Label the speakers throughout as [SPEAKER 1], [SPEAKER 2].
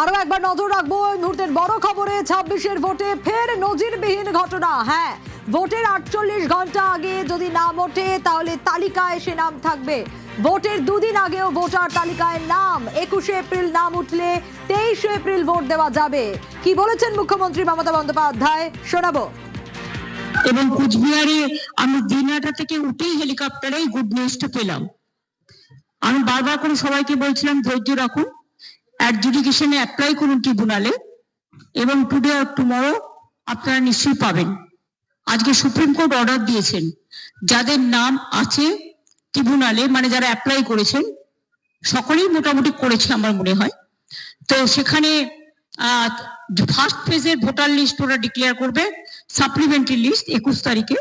[SPEAKER 1] আরো একবার নজর রাখবো এই মুহূর্তের বড় খবরে। 26-এর ভোটে ফের নজিরবিহীন ঘটনা। হ্যাঁ, ভোটের 48 ঘন্টা আগে যদি নাম ওঠে তাহলে তালিকায় সে নাম থাকবে। ভোটের দুদিন আগেও ভোটার তালিকায় নাম, 21শে এপ্রিল নাম উঠলে 23শে এপ্রিল ভোট দেওয়া যাবে। কি বলেছেন মুখ্যমন্ত্রী মমতা বন্দ্যোপাধ্যায়, শোনাবো।
[SPEAKER 2] এবং কুচবিহারে আমি দিনহাটা থেকে উঠেই হেলিকপ্টারে গুড নিউজটা পেলাম। আমি বারবার করে সবাইকে বলছিলাম ধৈর্য রাখুন, অ্যাডজুডিকেশনে অ্যাপ্লাই করুন ট্রিব্যুনালে, এবং টুডে আর টুমরো আপনারা নিশ্চয়ই পাবেন। আজকে সুপ্রিম কোর্ট অর্ডার দিয়েছেন যাদের নাম আছে ট্রিব্যুনালে, মানে যারা অ্যাপ্লাই করেছেন সকলেই মোটামুটি করেছে আমার মনে হয়। তো সেখানে ফার্স্ট ফেজের ভোটার লিস্ট ওরা ডিক্লেয়ার করবে, সাপ্লিমেন্টারি লিস্ট 21 তারিখে,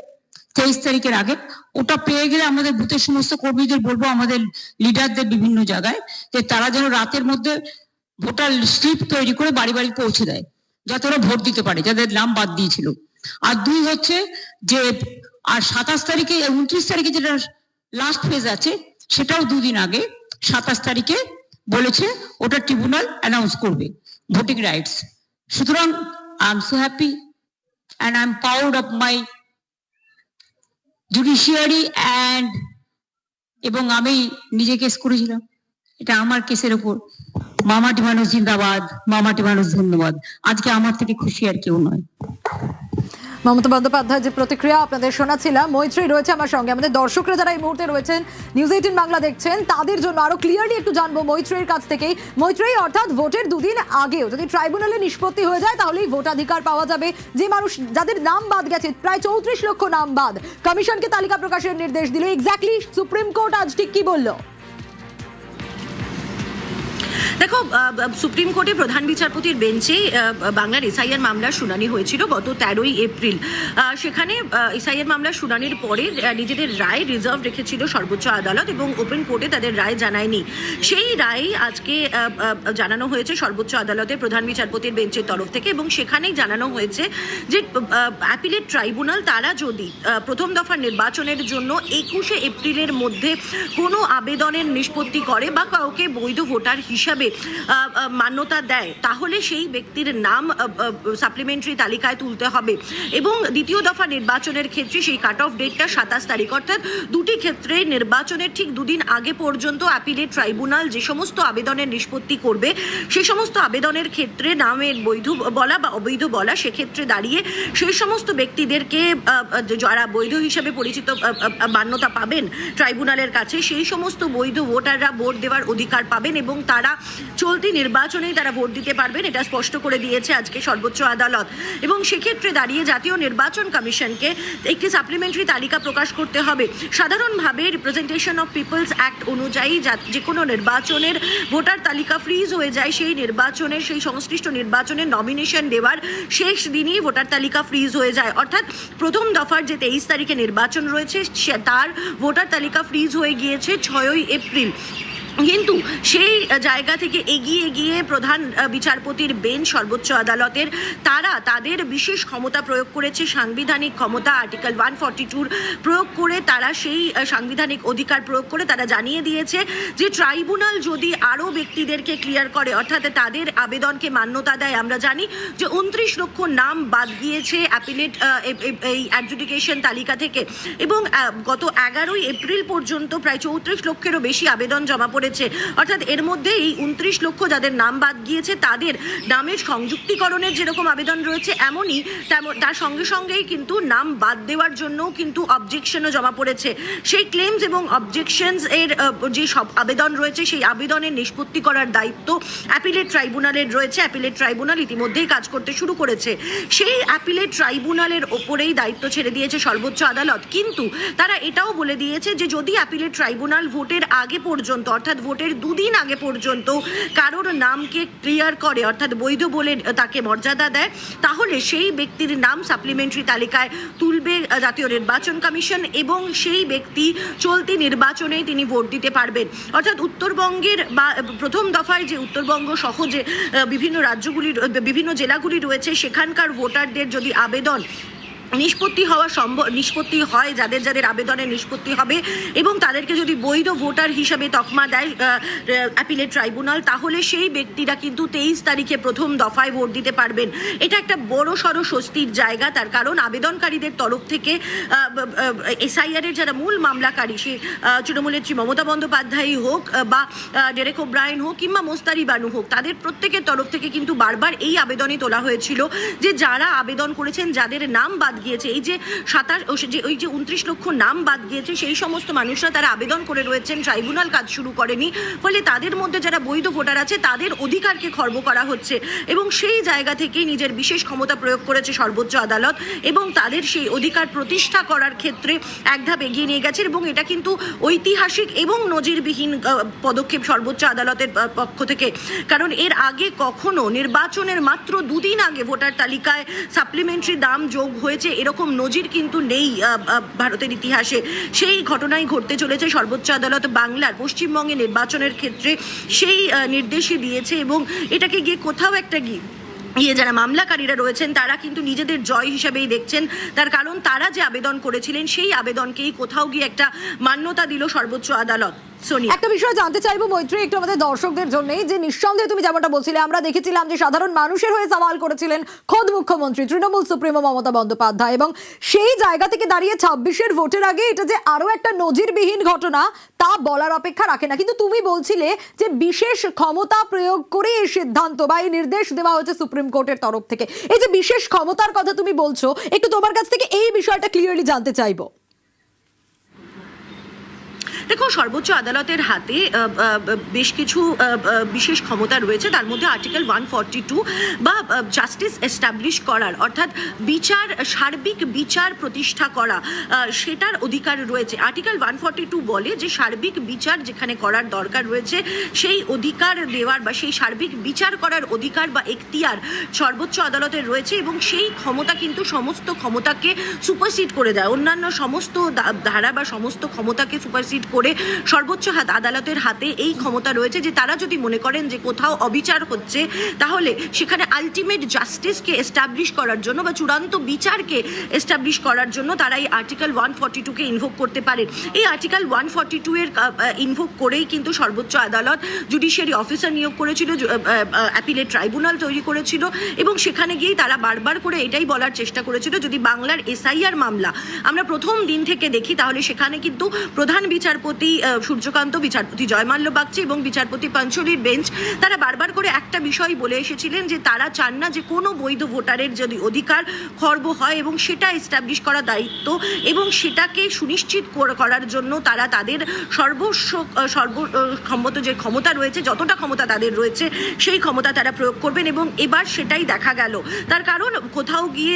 [SPEAKER 2] 23 তারিখের আগে। ওটা পেয়ে গেলে আমাদের বুথের সমস্ত কর্মীদের বলবো, আমাদের লিডারদের বিভিন্ন জায়গায়, যে তারা যেন রাতের মধ্যে ভোটার স্লিপ তৈরি করে বাড়ি বাড়ি পৌঁছে দেয়, যাতে ওরা ভোট দিতে পারে যাদের নাম বাদ দিয়েছিল। আর দুই হচ্ছে যে আর 27 তারিখে 29 তারিখে যেটা লাস্ট ফেজ আছে সেটাও দুদিন আগে 27 তারিখে বলেছে ওটা ট্রিব্যুনাল অ্যানাউন্স করবে ভোটিং রাইটস। সুতরাং I am so happy and I'm proud of my judiciary and এবং আমি নিজে কেস করেছিলাম, এটা আমার কেসের উপর। মামাটি মানুষ জিন্দাবাদ, মামাটি মানুষ ধন্যবাদ। আজকে আমার থেকে খুশি আর কেউ নয়।
[SPEAKER 1] মমতা বন্দ্যোপাধ্যায় যে প্রতিক্রিয়া আপনাদের শোনাচ্ছিলাম। মৈত্রী রয়েছে আমার সঙ্গে। আমাদের দর্শকরা যারা এই মুহূর্তে রয়েছেন নিউজ 18 বাংলা দেখছেন, তাদের জন্য আরো ক্লিয়ারলি একটু জানবো মৈত্রীর কাছ থেকেই। মৈত্রী, অর্থাৎ ভোটের দুদিন আগেও যদি ট্রাইব্যুনালে নিষ্পত্তি হয়ে যায় তাহলেই ভোটাধিকার পাওয়া যাবে। যে মানুষ যাদের নাম বাদ গেছে, প্রায় 34 লক্ষ নাম বাদ, কমিশনকে তালিকা প্রকাশের নির্দেশ দিল। এক্স্যাক্টলি সুপ্রিম কোর্ট আজ ঠিক কি বললো?
[SPEAKER 3] দেখো, সুপ্রিম কোর্টে প্রধান বিচারপতির বেঞ্চে বাংলার এসআইআর মামলার শুনানি হয়েছিল গত 13ই এপ্রিল। সেখানে এসআইআর মামলার শুনানির পরে নিজেদের রায় রিজার্ভ রেখেছিল সর্বোচ্চ আদালত এবং ওপেন কোর্টে তাদের রায় জানায়নি। সেই রায় আজকে জানানো হয়েছে সর্বোচ্চ আদালতের প্রধান বিচারপতির বেঞ্চের তরফ থেকে, এবং সেখানেই জানানো হয়েছে যে অ্যাপিলেট ট্রাইব্যুনাল তারা যদি প্রথম দফার নির্বাচনের জন্য 21শে এপ্রিলের মধ্যে কোনো আবেদনের নিষ্পত্তি করে বা কাউকে বৈধ ভোটার হিসাবে মান্যতা দেয়, তাহলে সেই ব্যক্তির নাম সাপ্লিমেন্টারি তালিকায় তুলতে হবে। এবং দ্বিতীয় দফা নির্বাচনের ক্ষেত্রে সেই কাট অফ ডেটটা 27 তারিখ, অর্থাৎ দুটি ক্ষেত্রে নির্বাচনের ঠিক দুদিন আগে পর্যন্ত অ্যাপিলেট ট্রাইব্যুনাল যে সমস্ত আবেদনের নিষ্পত্তি করবে, সেই সমস্ত আবেদনের ক্ষেত্রে নামের বৈধ বলা বা অবৈধ বলা, সেক্ষেত্রে দাঁড়িয়ে সেই সমস্ত ব্যক্তিদেরকে যারা বৈধ হিসেবে পরিচিত মান্যতা পাবেন ট্রাইব্যুনালের কাছে, সেই সমস্ত বৈধ ভোটাররা ভোট দেওয়ার অধিকার পাবেন এবং তারা চলতি নির্বাচনেই তারা ভোট দিতে পারবেন, এটা স্পষ্ট করে দিয়েছে আজকে সর্বোচ্চ আদালত। এবং সেক্ষেত্রে দাঁড়িয়ে জাতীয় নির্বাচন কমিশনকে একটি সাপ্লিমেন্টারি তালিকা প্রকাশ করতে হবে। সাধারণভাবে রিপ্রেজেন্টেশন অফ পিপলস অ্যাক্ট অনুযায়ী যে কোনো নির্বাচনের ভোটার তালিকা ফ্রিজ হয়ে যায়, সেই নির্বাচনের সেই সংশ্লিষ্ট নির্বাচনের নমিনেশন দেওয়ার শেষ দিনই ভোটার তালিকা ফ্রিজ হয়ে যায়। অর্থাৎ প্রথম দফার যে 23 তারিখে নির্বাচন রয়েছে তার ভোটার তালিকা ফ্রিজ হয়ে গিয়েছে 6ই এপ্রিল। কিন্তু সেই জায়গা থেকে এগিয়ে গিয়ে প্রধান বিচারপতির বেঞ্চ সর্বোচ্চ আদালতের তারা তাদের বিশেষ ক্ষমতা প্রয়োগ করেছে, সাংবিধানিক ক্ষমতা আর্টিকেল 142 প্রয়োগ করে তারা সেই সাংবিধানিক অধিকার প্রয়োগ করে তারা জানিয়ে দিয়েছে যে ট্রাইব্যুনাল যদি আরও ব্যক্তিদেরকে ক্লিয়ার করে, অর্থাৎ তাদের আবেদনকে মান্যতা দেয়। আমরা জানি যে 29 লক্ষ নাম বাদ গিয়েছে অ্যাপিলেট এই অ্যাডজুডিকেশন তালিকা থেকে, এবং গত 11ই এপ্রিল পর্যন্ত প্রায় 34 লক্ষেরও বেশি আবেদন জমা পড়েছে। অর্থাৎ এর মধ্যে এই 29 লক্ষ যাদের নাম বাদ গিয়েছে তাদের নামের সংযুক্তিকরণের যেরকম আবেদন রয়েছে, এমনই তার সঙ্গে সঙ্গেই কিন্তু নাম বাদ দেওয়ার জন্যও কিন্তু অবজেকশনও জমা পড়েছে। সেই ক্লেমস এবং অবজেকশনস এর যে সব আবেদন রয়েছে, সেই আবেদনের নিষ্পত্তি করার দায়িত্ব অ্যাপিলেট ট্রাইব্যুনালের রয়েছে। অ্যাপিলেট ট্রাইব্যুনাল ইতিমধ্যেই কাজ করতে শুরু করেছে। সেই অ্যাপিলেট ট্রাইব্যুনালের ওপরেই দায়িত্ব ছেড়ে দিয়েছে সর্বোচ্চ আদালত। কিন্তু তারা এটাও বলে দিয়েছে যে যদি অ্যাপিলেট ট্রাইব্যুনাল ভোটের আগে পর্যন্ত, অর্থাৎ ভোটের দুদিন আগে পর্যন্ত কারোর নামকে ক্লিয়ার করে, অর্থাৎ বৈধ বলে তাকে মর্যাদা দেয়, তাহলে সেই ব্যক্তির নাম সাপ্লিমেন্টারি তালিকায় তুলবে জাতীয় নির্বাচন কমিশন এবং সেই ব্যক্তি চলতি নির্বাচনে তিনি ভোট দিতে পারবেন। অর্থাৎ উত্তরবঙ্গের বা প্রথম দফায় যে উত্তরবঙ্গ সহ যে বিভিন্ন রাজ্যগুলি বিভিন্ন জেলাগুলি রয়েছে, সেখানকার ভোটারদের যদি আবেদন নিষ্পত্তি হয়, যাদের যাদের আবেদনের নিষ্পত্তি হবে এবং তাদেরকে যদি বৈধ ভোটার হিসেবে তকমা দেয় অ্যাপিলেট ট্রাইব্যুনাল, তাহলে সেই ব্যক্তিরা কিন্তু 23 তারিখে প্রথম দফায় ভোট দিতে পারবেন। এটা একটা বড় সড় স্বস্তির জায়গা, তার কারণ আবেদনকারীদের তরফ থেকে এসআইআর এর যারা মূল মামলাকারী, সে তৃণমূলের মমতা বন্দ্যোপাধ্যায় হোক বা ডেরেক ওব্রায়েন হোক কিংবা মোস্তারি বানু হোক, তাদের প্রত্যেকের তরফ থেকে কিন্তু বারবার এই আবেদনই তোলা হয়েছিল যে যারা আবেদন করেছেন, যাদের নাম বাদ গিয়েছে, এই যে 29 লক্ষ নাম বাদ গিয়েছে, সেই সমস্ত মানুষরা তারা আবেদন করে রয়েছেন, ট্রাইব্যুনাল কাজ শুরু করেনি, ফলে তাদের মধ্যে যারা বৈধ ভোটার আছে তাদের অধিকারকে খর্ব করা হচ্ছে এবং সেই জায়গা থেকে নিজের বিশেষ ক্ষমতা প্রয়োগ করেছে সর্বোচ্চ আদালত এবং তাদের সেই অধিকার প্রতিষ্ঠা করার ক্ষেত্রে এক ধাপ এগিয়ে নিয়ে গেছে। এবং এটা কিন্তু ঐতিহাসিক এবং নজিরবিহীন পদক্ষেপ সর্বোচ্চ আদালতের পক্ষ থেকে, কারণ এর আগে কখনো নির্বাচনের মাত্র 2 দিন আগে ভোটার তালিকায় সাপ্লিমেন্টারি দাম যোগ হয়েছে এরকম নজির কিন্তু নেই ভারতের ইতিহাসে। সেই ঘটনাই ঘটতে চলেছে। সর্বোচ্চ আদালত বাংলার পশ্চিমবঙ্গে নির্বাচনের ক্ষেত্রে সেই নির্দেশই দিয়েছে এবং এটাকে গিয়ে কোথাও একটা যারা মামলাকারীরা রয়েছেন তারা কিন্তু নিজেদের জয় হিসেবেই দেখছেন, তার কারণ তারা যে আবেদন করেছিলেন সেই আবেদনকেই কোথাও গিয়ে একটা মান্যতা দিল সর্বোচ্চ আদালত।
[SPEAKER 1] একটা বিষয় জানতে চাইবো মৈত্রী, একটু আমাদের দর্শকদের জন্য, যে নিঃসন্দেহে তুমি যেমনটা বলছিলে, আমরা দেখেছিলাম যে সাধারণ মানুষের হয়ে সওয়াল করেছিলেন খোদ মুখ্যমন্ত্রী তৃণমূল সুপ্রিমো মমতা বন্দ্যোপাধ্যায়, এবং সেই জায়গা থেকে দাঁড়িয়ে 26-এর ভোটের আগে এটা যে আরো একটা নজিরবিহীন ঘটনা তা বলার অপেক্ষা রাখে না। কিন্তু তুমি বলছিলে যে বিশেষ ক্ষমতা প্রয়োগ করে এই সিদ্ধান্ত বা এই নির্দেশ দেওয়া হয়েছে সুপ্রিম কোর্টের তরফ থেকে। এই যে বিশেষ ক্ষমতার কথা তুমি বলছো, একটু তোমার কাছ থেকে এই বিষয়টা ক্লিয়ারলি জানতে চাইবো।
[SPEAKER 3] দেখো, সর্বোচ্চ আদালতের হাতে বেশ কিছু বিশেষ ক্ষমতা রয়েছে, তার মধ্যে আর্টিকেল 142 বা জাস্টিস এস্টাবলিশ করার, অর্থাৎ সার্বিক বিচার প্রতিষ্ঠা করা, সেটার অধিকার রয়েছে। আর্টিকেল 142 বলে যে সার্বিক বিচার যেখানে করার দরকার রয়েছে সেই অধিকার দেওয়ার বা সেই সার্বিক বিচার করার অধিকার বা এখতিয়ার সর্বোচ্চ আদালতের রয়েছে এবং সেই ক্ষমতা কিন্তু সমস্ত ক্ষমতাকে সুপারসিড করে দেয়, অন্যান্য সমস্ত ধারা বা সমস্ত ক্ষমতাকে সুপারসিড করে সর্বোচ্চ আদালতের হাতে এই ক্ষমতা রয়েছে যে তারা যদি মনে করেন যে কোথাও অবিচার হচ্ছে, তাহলে সেখানে আলটিমেট জাস্টিসকে এস্টাবলিশ করার জন্য বা চূড়ান্ত বিচারকে এস্টাবলিশ করার জন্য তারা এই আর্টিকেল 142-কে ইনভোক করতে পারে। এই আর্টিকেল 142 এর ইনভোক করেই কিন্তু সর্বোচ্চ আদালত জুডিশিয়ারি অফিসার নিয়োগ করেছিল, অ্যাপিলেট ট্রাইব্যুনাল তৈরি করেছিল এবং সেখানে গিয়েই তারা বারবার করে এটাই বলার চেষ্টা করেছিল যদি বাংলার এসআইআর মামলা আমরা প্রথম দিন থেকে দেখি, তাহলে সেখানে কিন্তু প্রধান বিচারপতি সূর্যকান্ত, বিচারপতি জয়মাল্য বাগচি এবং বিচারপতি পাঞ্চলির বেঞ্চ তারা বারবার করে একটা বিষয় বলে এসেছিলেন যে তারা চান না যে কোনো বৈধ ভোটারের যদি অধিকার খর্ব হয় এবং সেটা এস্টাবলিশ করা দায়িত্ব এবং সেটাকে সুনিশ্চিত করার জন্য তারা তাদের সর্বক্ষমতা যে ক্ষমতা রয়েছে, যতটা ক্ষমতা তাদের রয়েছে সেই ক্ষমতা তারা প্রয়োগ করবেন এবং এবার সেটাই দেখা গেল। তার কারণ কোথাও গিয়ে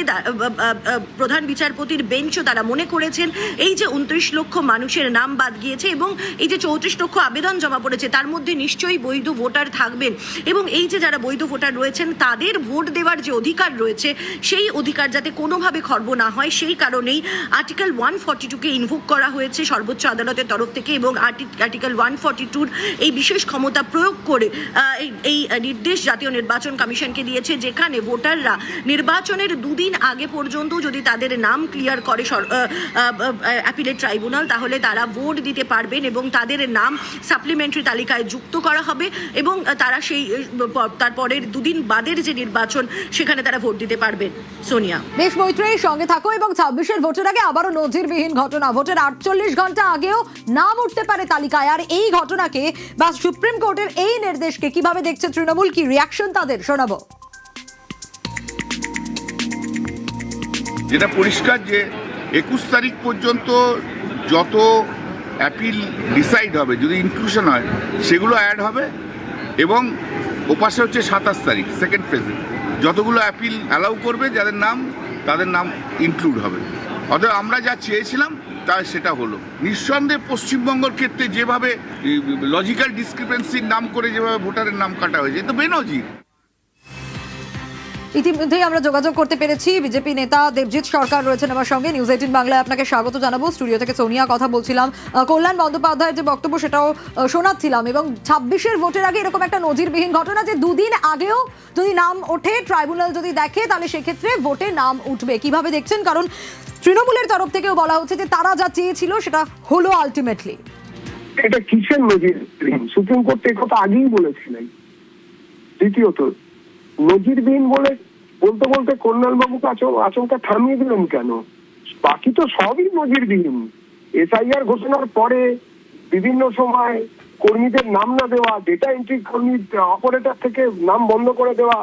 [SPEAKER 3] প্রধান বিচারপতির বেঞ্চও তারা মনে করেছেন এই যে 29 লক্ষ মানুষের নাম বাদ গিয়েছে এবং এই যে 34 লক্ষ আবেদন জমা পড়েছে তার মধ্যে নিশ্চয়ই বৈধ ভোটার থাকবেন এবং এই যে যারা বৈধ ভোটার রয়েছেন তাদের ভোট দেওয়ার যে অধিকার রয়েছে সেই অধিকার যাতে কোনোভাবে খর্ব না হয়, সেই কারণেই আর্টিকেল 142-কে ইনভোক করা হয়েছে সর্বোচ্চ আদালতের তরফ থেকে এবং আর্টিকেল 142-র এই বিশেষ ক্ষমতা প্রয়োগ করে এই নির্দেশ জাতীয় নির্বাচন কমিশনকে দিয়েছে, যেখানে ভোটাররা নির্বাচনের 2 দিন আগে পর্যন্ত যদি তাদের নাম ক্লিয়ার করে অ্যাপিলেট ট্রাইব্যুনাল, তাহলে তারা ভোট দিতে পারবেন এবং তাদের নাম সাপ্লিমেন্টারি তালিকায় যুক্ত করা হবে এবং তারা সেই তারপরের 2 দিন বাদের যে নির্বাচন সেখানে তারা ভোট দিতে পারবেন। সোনিয়া,
[SPEAKER 1] বেশ মৈত্রেয়ীর সঙ্গে থাকো এবং 26-এর ভোটের আগে আবারও নজিরবিহীন ঘটনা, ভোটের 48 ঘন্টা আগেও নাম উঠতে পারে তালিকায়। আর এই ঘটনাকে বা সুপ্রিম কোর্টের এই নির্দেশকে কিভাবে দেখছে তৃণমূল, কি রিয়াকশন তাদের শোনাবো।
[SPEAKER 4] যেটা পরিষ্কার যে 21 তারিখ পর্যন্ত যত অ্যাপিল ডিসাইড হবে, যদি ইনক্লুশন হয় সেগুলো অ্যাড হবে এবং ওপাশে হচ্ছে 27 তারিখ সেকেন্ড ফেজে যতগুলো অ্যাপিল অ্যালাউ করবে যাদের নাম, তাদের নাম ইনক্লুড হবে। অতএব আমরা যা চেয়েছিলাম তা সেটা হলো। নিঃসন্দেহে পশ্চিমবঙ্গের ক্ষেত্রে যেভাবে লজিক্যাল ডিসক্রিপেন্সির নাম করে যেভাবে ভোটারের নাম কাটা হয়েছে, তো বেনজির।
[SPEAKER 1] ইতিমধ্যেই আমরা যোগাযোগ করতে পেরেছি বিজেপি নেতা দেবজিৎ সরকার রয়েছেন আমার সঙ্গে। নিউজ 18 বাংলায় আপনাকে স্বাগত জানাবো। স্টুডিও থেকে সোনিয়া কথা বলছিলাম। কল্যাণ বন্দ্যোপাধ্যায়ের যে বক্তব্য সেটাও শোনাচ্ছিলাম, এবং 26-এর ভোটের আগে এরকম একটা নজিরবিহীন ঘটনা যে দুদিন আগেও যদি নাম ওঠে, ট্রাইব্যুনাল যদি দেখে, তাহলে সেক্ষেত্রে ভোটে নাম উঠবে। কিভাবে দেখছেন? কারণ তৃণমূলের তরফ থেকেও বলা হচ্ছে যে তারা যা চেয়েছিল সেটা হলো আলটিমেটলি।
[SPEAKER 5] এটা কিসের নজিরবিহীন? সুপ্রিম কোর্ট এই কথা আগেই বলেছিলেন। দ্বিতীয়ত, নজিরবিহীন বলতে বলতে কল্যাণবাবুকে আচমকা থামিয়ে দিলেন কেন? বাকি তো সবই নজিরবিহীন। এসআইআর ঘোষণার পরে বিভিন্ন সময় কর্মীদের নাম না দেওয়া, ডেটা এন্ট্রি কর্মী অপারেটর থেকে নাম বন্ধ করে দেওয়া,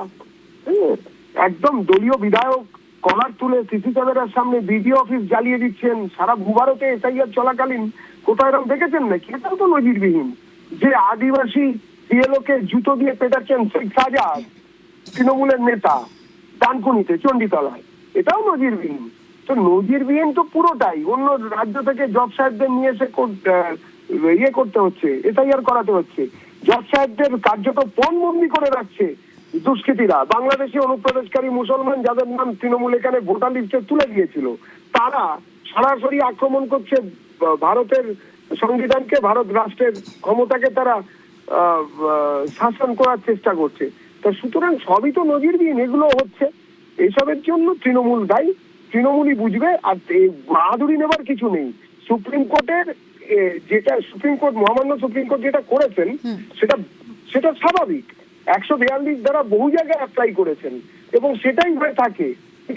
[SPEAKER 5] একদম দলীয় বিধায়ক কলার তুলে সিসি ক্যামেরার সামনে বিডিও অফিস জ্বালিয়ে দিচ্ছেন। সারা ভূভারতে এসআইআর চলাকালীন কোথাও এরকম দেখেছেন নাকি? এটাও তো নজিরবিহীন। যে আদিবাসী পিএলওকে জুতো দিয়ে পেটাচ্ছেন শেখ শাহজাহান, তৃণমূলের নেতা, ডানকুনিতে চণ্ডীতলায়, এটাও নজিরবিহীন। তো নজিরবিহীন তো পুরোটাই। অন্য রাজ্য থেকে জজ সাহেবদের নিয়ে এসে করতে হচ্ছে, এসআইআর করাতে হচ্ছে। জজ সাহেবদের কার্যত পণবন্দি করে রাখছে দুষ্কৃতীরা। বাংলাদেশি অনুপ্রবেশকারী মুসলমান যাদের নাম তৃণমূল এখানে ভোটার লিস্টে তুলে দিয়েছিল, তারা সরাসরি আক্রমণ করছে ভারতের সংবিধানকে, ভারত রাষ্ট্রের ক্ষমতাকে তারা শাসন করার চেষ্টা করছে। তা সুতরাং সবই তো নজিরবিহীন। এগুলো হচ্ছে, এসবের জন্য তৃণমূল দায়ী, তৃণমূলই বুঝবে। আর বাহাদুরি নেবার কিছু নেই। সুপ্রিম কোর্টের মহামান্য সুপ্রিম কোর্ট যেটা করেছেন সেটা স্বাভাবিক। 142 দ্বারা বহু জায়গায় অ্যাপ্লাই করেছেন এবং সেটাই হয়ে থাকে।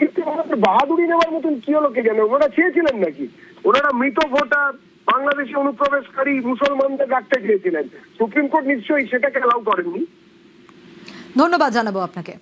[SPEAKER 5] কিন্তু আমাদের বাহাদুরি নেওয়ার মতন কি হলো কে জানে? ওনারা চেয়েছিলেন নাকি? ওনারা মৃত ভোটার বাংলাদেশি অনুপ্রবেশকারী মুসলমানদের রাখতে চেয়েছিলেন। সুপ্রিম কোর্ট নিশ্চয়ই সেটাকে অ্যালাউ করেননি।
[SPEAKER 1] ধন্যবাদ জানাবো আপনাকে।